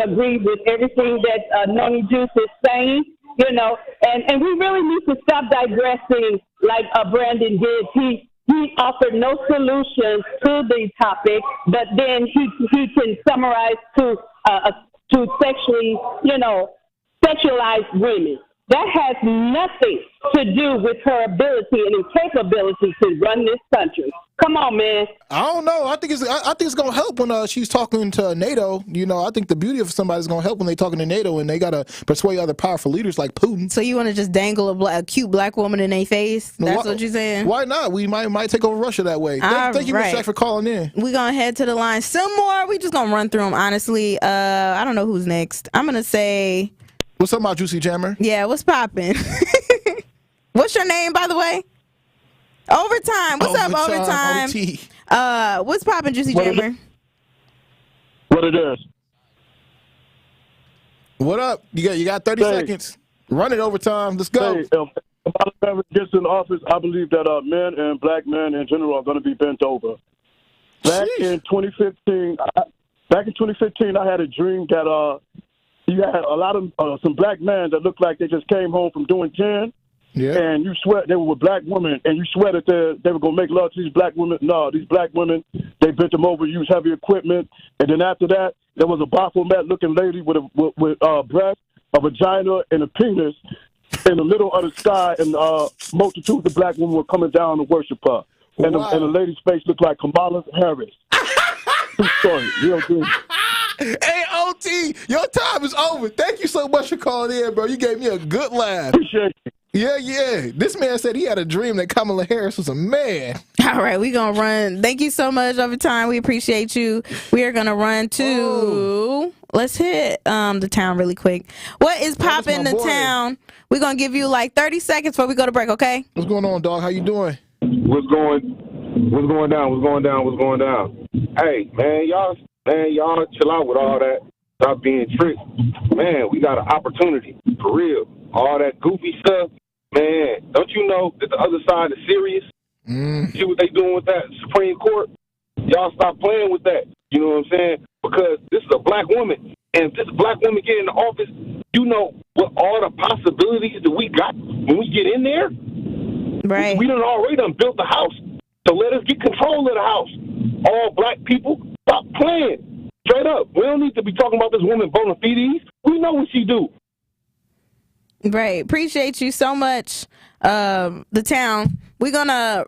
agree with everything that Noni Juice is saying, and we really need to stop digressing like Brandon did. He offered no solutions to the topic, but then he can summarize to sexually, sexualized women. That has nothing to do with her ability and capability to run this country. Come on, man. I don't know. I think it's going to help when she's talking to NATO. I think the beauty of somebody's going to help when they're talking to NATO and they got to persuade other powerful leaders like Putin. So you want to just dangle a cute black woman in their face? That's what you're saying? Why not? We might take over Russia that way. Thank you, Ms. Zech, for calling in. We're going to head to the line. Some more. We just going to run through them, honestly. I don't know who's next. I'm going to say... What's up, my Juicy Jammer? Yeah, what's poppin'? What's your name, by the way? Overtime. What's up, Overtime? What's poppin', Juicy Jammer? What it is? What up? You got 30 seconds. Run it, Overtime. Let's go. If Kamala Harris gets in office, I believe that men and black men in general are going to be bent over. Back in 2015, I had a dream that you had a lot of some black men that looked like they just came home from doing 10. Yeah. And you swear they were with black women, and you swear that they were going to make love to these black women. No, these black women, they bent them over, used heavy equipment. And then after that, there was a Baphomet-looking lady with breast, a vagina, and a penis in the middle of the sky, and multitudes of black women were coming down to worship her. And, wow. And the lady's face looked like Kamala Harris. True story, real good. Hey, OT, your time is over. Thank you so much for calling in, bro. You gave me a good laugh. Appreciate it. Yeah. This man said he had a dream that Kamala Harris was a man. All right, we're going to run. Thank you so much, Overtime. We appreciate you. We are going to run to, let's hit the town really quick. What is popping in the town? We're going to give you like 30 seconds before we go to break, okay? What's going on, dog? How you doing? What's going down? Hey, man, y'all chill out with all that. Stop being tricked. Man, we got an opportunity, for real. All that goofy stuff. Man, don't you know that the other side is serious? See what they doing with that Supreme Court? Y'all stop playing with that. You know what I'm saying? Because this is a black woman. And if this black woman get in the office, you know what all the possibilities that we got when we get in there? Right. We done already built the house. So let us get control of the house. All black people, stop playing. Straight up. We don't need to be talking about this woman bona fides. We know what she do. Right. Appreciate you so much, the town. We're going to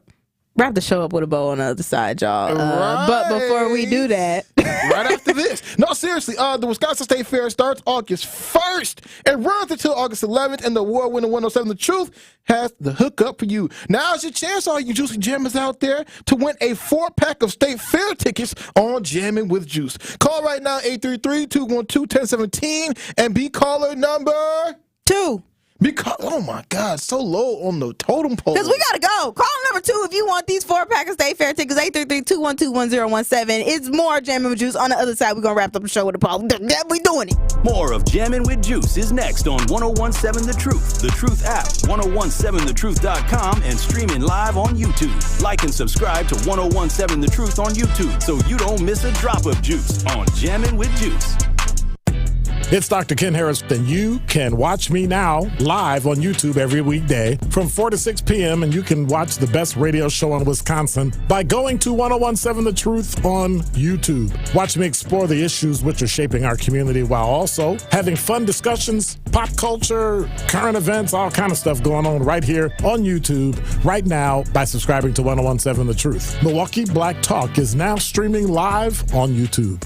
wrap the show up with a bow on the other side, y'all. But before we do that. Right after this. No, seriously, the Wisconsin State Fair starts August 1st and runs until August 11th, and the award-winning 107 The Truth has the hookup for you. Now's your chance, all you Juicy Jammers out there, to win a 4-pack of State Fair tickets on Jammin' with Juice. Call right now, 833-212-1017, and be caller number 2. Because, oh my God, so low on the totem pole. Because we got to go. Call number 2 if you want these 4-pack of State Fair tickets, 833-212-1017. It's more Jammin' with Juice. On the other side, we're going to wrap up the show with a Paul. We doing it. More of Jammin' with Juice is next on 1017 The Truth, The Truth app, 1017thetruth.com, and streaming live on YouTube. Like and subscribe to 1017 The Truth on YouTube so you don't miss a drop of juice on Jammin' with Juice. It's Dr. Ken Harris, and you can watch me now live on YouTube every weekday from 4 to 6 p.m., and you can watch the best radio show in Wisconsin by going to 1017 The Truth on YouTube. Watch me explore the issues which are shaping our community while also having fun discussions, pop culture, current events, all kind of stuff going on right here on YouTube right now by subscribing to 1017 The Truth. Milwaukee Black Talk is now streaming live on YouTube.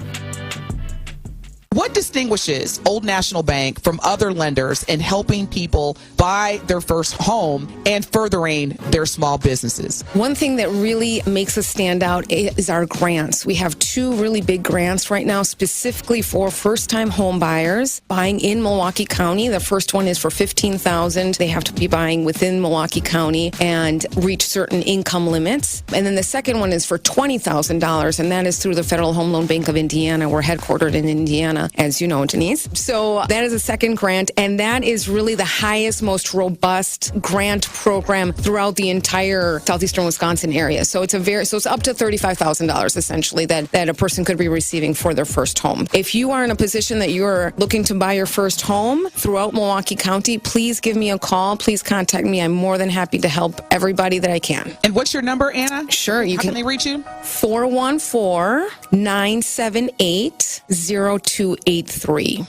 What distinguishes Old National Bank from other lenders in helping people buy their first home and furthering their small businesses? One thing that really makes us stand out is our grants. We have 2 really big grants right now specifically for first-time home buyers buying in Milwaukee County. The first one is for $15,000. They have to be buying within Milwaukee County and reach certain income limits. And then the second one is for $20,000, and that is through the Federal Home Loan Bank of Indiana. We're headquartered in Indiana, as you know, Denise. So that is a second grant, and that is really the highest, most robust grant program throughout the entire southeastern Wisconsin area. So it's it's up to $35,000 essentially that a person could be receiving for their first home. If you are in a position that you're looking to buy your first home throughout Milwaukee County, please give me a call. Please contact me. I'm more than happy to help everybody that I can. And what's your number, Anna? Sure. How can they reach you? 414-978-0283.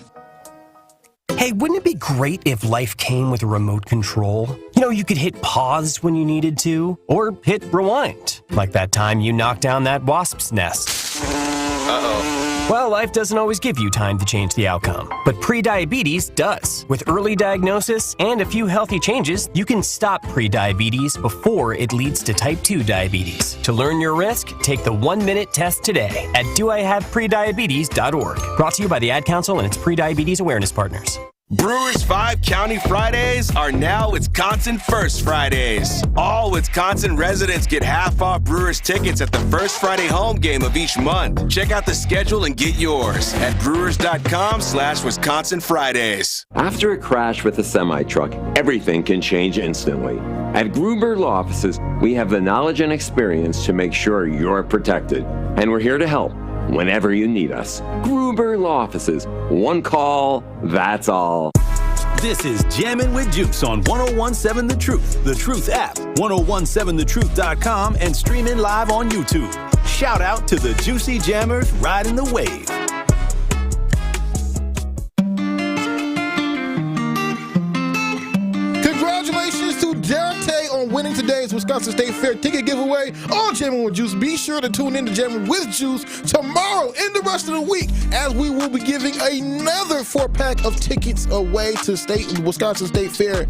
Hey, wouldn't it be great if life came with a remote control? You know, you could hit pause when you needed to, or hit rewind, like that time you knocked down that wasp's nest. Uh-oh. Well, life doesn't always give you time to change the outcome, but prediabetes does. With early diagnosis and a few healthy changes, you can stop prediabetes before it leads to type 2 diabetes. To learn your risk, take the 1-minute test today at doihaveprediabetes.org. Brought to you by the Ad Council and its prediabetes awareness partners. Brewers 5 County Fridays are now Wisconsin First Fridays. All Wisconsin residents get half off Brewers tickets at the first Friday home game of each month. Check out the schedule and get yours at brewers.com/Wisconsin Fridays. After a crash with a semi-truck, everything can change instantly. At Gruber Law Offices, we have the knowledge and experience to make sure you're protected. And we're here to help. whenever you need us. Gruber Law Offices. One call, that's all. This is Jammin' with Juice on 1017 The Truth app, 1017thetruth.com, and streaming live on YouTube. Shout out to the Juicy Jammers riding the wave. Congratulations to Dante on winning today's Wisconsin State Fair ticket giveaway on Jammin' with Juice. Be sure to tune in to Jammin' with Juice tomorrow and the rest of the week, as we will be giving another 4-pack of tickets away to Wisconsin State Fair.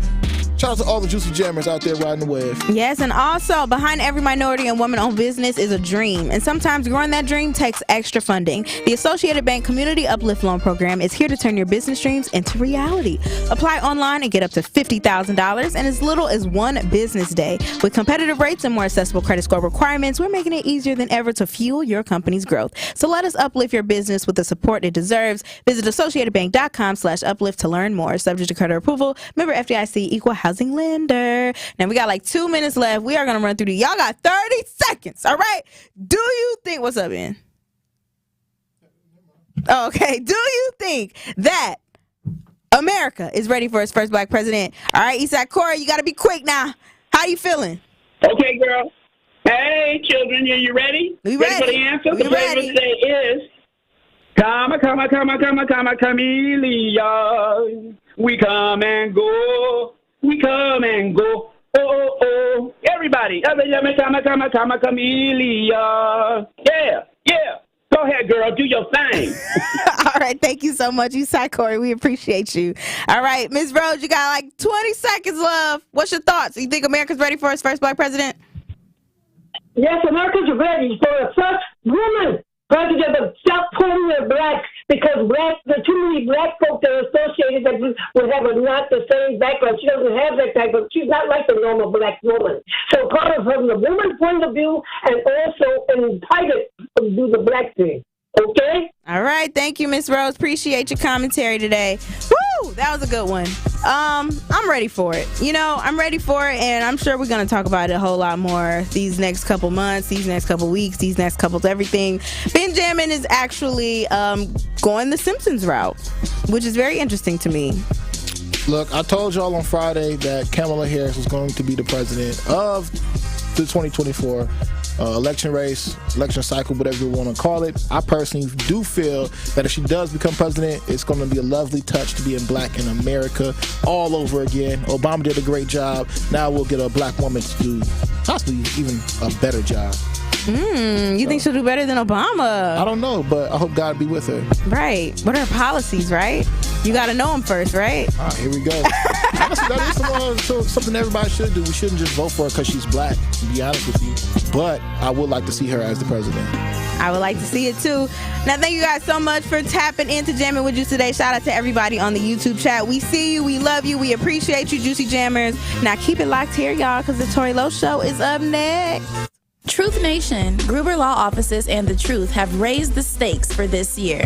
Shout out to all the Juicy Jammers out there riding the wave. Yes, and also behind every minority and woman-owned business is a dream, and sometimes growing that dream takes extra funding. The Associated Bank Community Uplift Loan Program is here to turn your business dreams into reality. Apply online and get up to $50,000 in as little as one business day. With competitive rates and more accessible credit score requirements, we're making it easier than ever to fuel your company's growth. So let us uplift your business with the support it deserves. Visit AssociatedBank.com/uplift to learn more. Subject to credit approval. Member FDIC, equal housing lender. Now we got like 2 minutes left. We are going to run through these. Y'all got 30 seconds. All right. Do you think, what's up, man? Okay. Do you think that America is ready for its first black president? All right, Eastside Corey, you got to be quick now. How you feeling? Okay, girl. Hey, children, are you ready? We ready for the answer? The phrase for today is, come, chameleon. We come and go. We come and go. Oh, oh, oh. Everybody. Come, chameleon. Yeah, yeah. Go ahead, girl. Do your thing. All right. Thank you so much, Eastside Corey. We appreciate you. All right. Ms. Rhodes, you got like 20 seconds left. What's your thoughts? You think America's ready for its first black president? Yes, America's ready for a first woman president, but stop calling her black, because there are too many black folk that are associated that would have not the same background. She doesn't have that type of, she's not like the normal black woman. So call her from the woman's point of view and also entitled to do the black thing. Okay? All right. Thank you, Miss Rose. Appreciate your commentary today. Woo! That was a good one. I'm ready for it. You know, I'm ready for it, and I'm sure we're going to talk about it a whole lot more these next couple months, these next couple weeks, these next couple everything. Benjamin is actually going the Simpsons route, which is very interesting to me. Look, I told y'all on Friday that Kamala Harris was going to be the president of the 2024 election race, election cycle, whatever you want to call it. I personally do feel that if she does become president, it's going to be a lovely touch to being black in America all over again. Obama did a great job. Now we'll get a black woman to do possibly even a better job. You think she'll do better than Obama? I don't know, but I hope God be with her. Right. What are her policies, right? You got to know them first, right? All right, here we go. Honestly, that is something everybody should do. We shouldn't just vote for her because she's black, to be honest with you. But I would like to see her as the president. I would like to see it too. Now, thank you guys so much for tapping into Jammin' with Juice today. Shout out to everybody on the YouTube chat. We see you. We love you. We appreciate you, Juicy Jammers. Now, keep it locked here, y'all, because the Tori Lowe Show is up next. Truth Nation, Gruber Law Offices, and The Truth have raised the stakes for this year.